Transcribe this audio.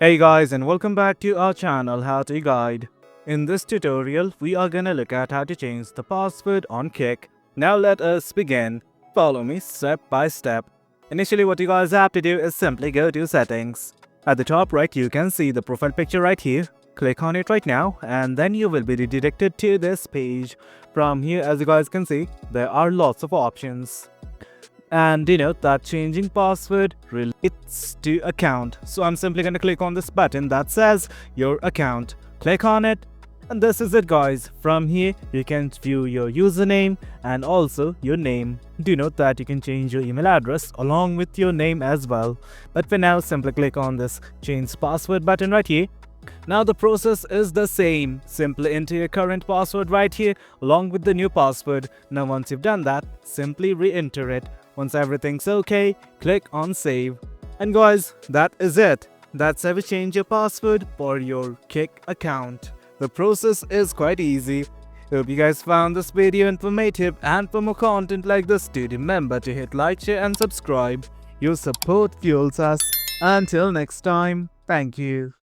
Hey guys, and welcome back to our channel How to Guide. In this tutorial, we are gonna look at how to change the password on Kik. Now let us begin. Follow me step by step. Initially, what you guys have to do is simply go to settings. At the top right, you can see the profile picture right here. Click on it right now and then you will be redirected to this page. From here, as you guys can see, there are lots of options. And denote that changing password relates to account. So I'm simply going to click on this button that says your account. Click on it and this is it guys. From here you can view your username and also your name. Do note that you can change your email address along with your name as well. But for now, simply click on this change password button right here. Now the process is the same. Simply enter your current password right here along with the new password. Now once you've done that, simply re-enter it. Once everything's okay, click on save. And guys, that is it. That's how you change your password for your Kik account. The process is quite easy. Hope you guys found this video informative, and for more content like this, do remember to hit like, share and subscribe. Your support fuels us. Until next time, thank you.